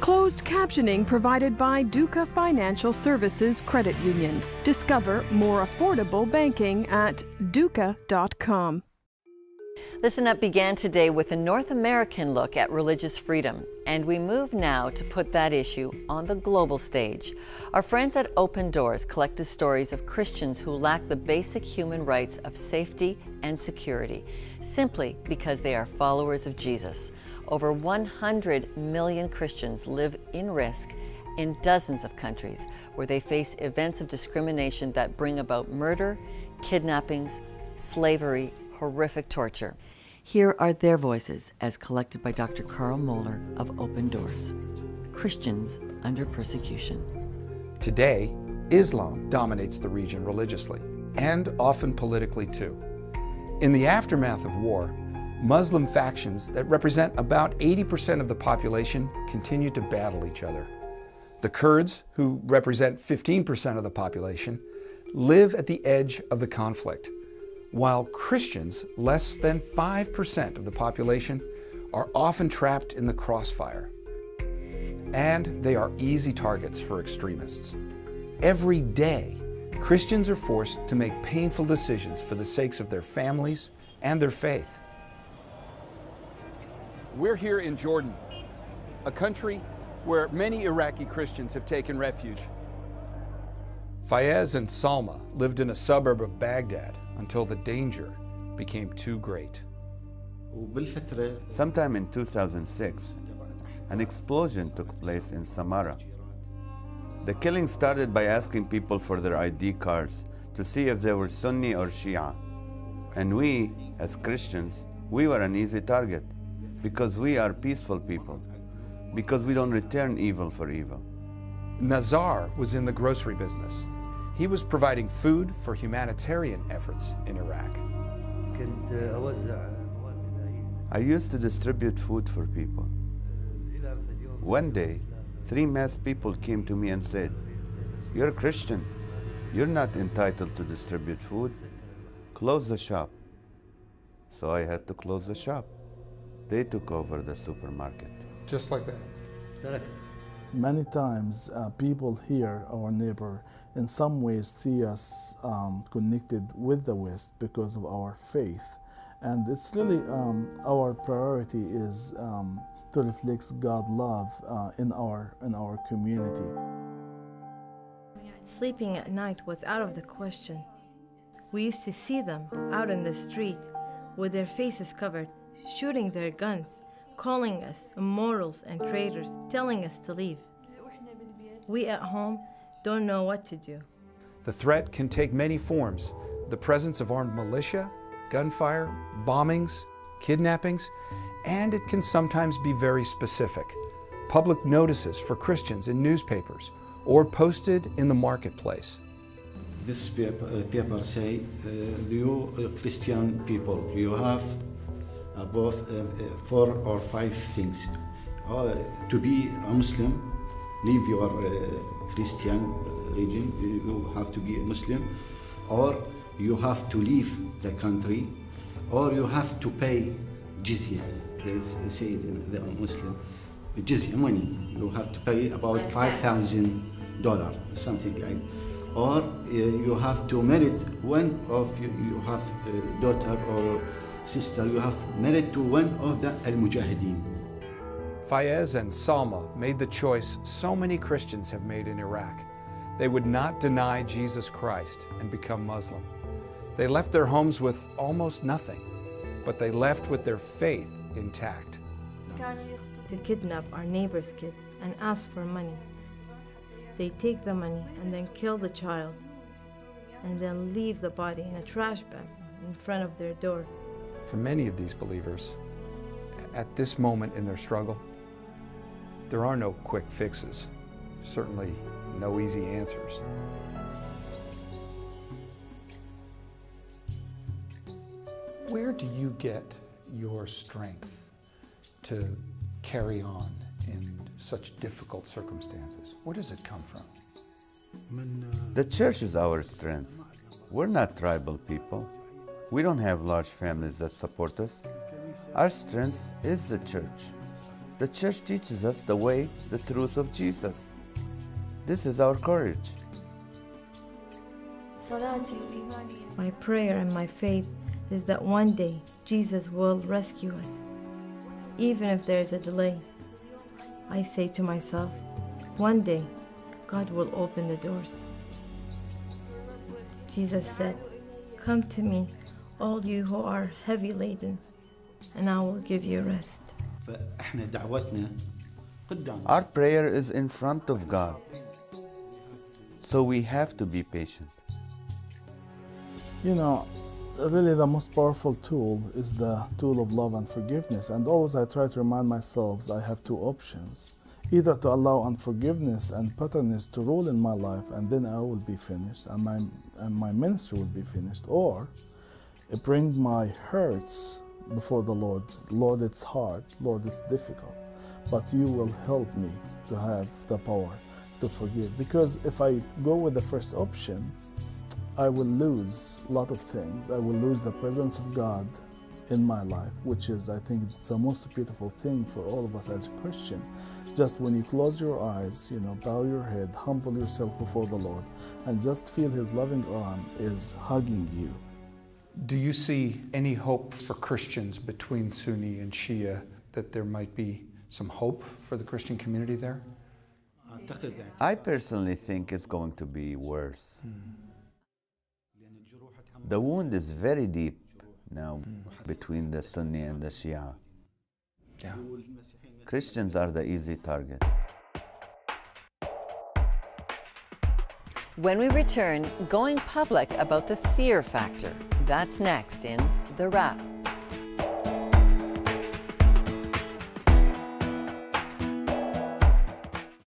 Closed captioning provided by Duca Financial Services Credit Union. Discover more affordable banking at duca.com. Listen Up began today with a North American look at religious freedom, and we move now to put that issue on the global stage. Our friends at Open Doors collect the stories of Christians who lack the basic human rights of safety and security, simply because they are followers of Jesus. Over 100 million Christians live in risk in dozens of countries where they face events of discrimination that bring about murder, kidnappings, slavery, horrific torture. Here are their voices as collected by Dr. Carl Moeller of Open Doors. Christians under persecution. Today, Islam dominates the region religiously, and often politically too. In the aftermath of war, Muslim factions that represent about 80% of the population continue to battle each other. The Kurds, who represent 15% of the population, live at the edge of the conflict, while Christians, less than 5% of the population, are often trapped in the crossfire. And they are easy targets for extremists. Every day, Christians are forced to make painful decisions for the sakes of their families and their faith. We're here in Jordan, a country where many Iraqi Christians have taken refuge. Fayez and Salma lived in a suburb of Baghdad until the danger became too great. Sometime in 2006, an explosion took place in Samara. The killing started by asking people for their ID cards to see if they were Sunni or Shia. And we, as Christians, we were an easy target because we are peaceful people, because we don't return evil for evil. Nazar was in the grocery business. He was providing food for humanitarian efforts in Iraq. I used to distribute food for people. One day, 3 masked people came to me and said, "You're a Christian. You're not entitled to distribute food. Close the shop." So I had to close the shop. They took over the supermarket. Just like that. Correct. Many times, people here, our neighbor, in some ways see us connected with the West because of our faith. And it's really our priority is to reflect God's love in our community. Sleeping at night was out of the question. We used to see them out in the street with their faces covered, shooting their guns, calling us immortals and traitors, telling us to leave. We at home don't know what to do. The threat can take many forms: the presence of armed militia, gunfire, bombings, kidnappings, and it can sometimes be very specific. Public notices for Christians in newspapers or posted in the marketplace. This paper say, you Christian people, you have both 4 or 5 things. To be a Muslim, leave your Christian religion, you have to be a Muslim, or you have to leave the country, or you have to pay jizya. They say it in the Muslim, jizya money. You have to pay about $5,000, something like. Or you have to marry one of you have a daughter or sister, you have married to one of the al-Mujahideen. Fayez and Salma made the choice so many Christians have made in Iraq. They would not deny Jesus Christ and become Muslim. They left their homes with almost nothing, but they left with their faith intact. To kidnap our neighbors' kids and ask for money. They take the money and then kill the child, and then leave the body in a trash bag in front of their door. For many of these believers, at this moment in their struggle, there are no quick fixes, certainly no easy answers. Where do you get your strength to carry on in such difficult circumstances? Where does it come from? The church is our strength. We're not tribal people. We don't have large families that support us. Our strength is the church. The church teaches us the way, the truth of Jesus. This is our courage. My prayer and my faith is that one day Jesus will rescue us, even if there is a delay. I say to myself, one day God will open the doors. Jesus said, "Come to me, all you who are heavy laden, and I will give you rest." فإحنا دعوتنا قدام. Our prayer is in front of God, so we have to be patient. You know, really the most powerful tool is the tool of love and forgiveness. And always I try to remind myself I have two options. Either to allow unforgiveness and bitterness to rule in my life, and then I will be finished, and my ministry will be finished, or bring my hurts before the Lord. Lord, it's hard. Lord, it's difficult. But you will help me to have the power to forgive. Because if I go with the first option, I will lose a lot of things. I will lose the presence of God in my life, which is, I think, it's the most beautiful thing for all of us as a Christian. Just when you close your eyes, bow your head, humble yourself before the Lord, and just feel His loving arm is hugging you. Do you see any hope for Christians between Sunni and Shia, that there might be some hope for the Christian community there? I personally think it's going to be worse. The wound is very deep now between the Sunni and the Shia. Yeah. Christians are the easy targets. When we return, going public about the fear factor. That's next in The Wrap.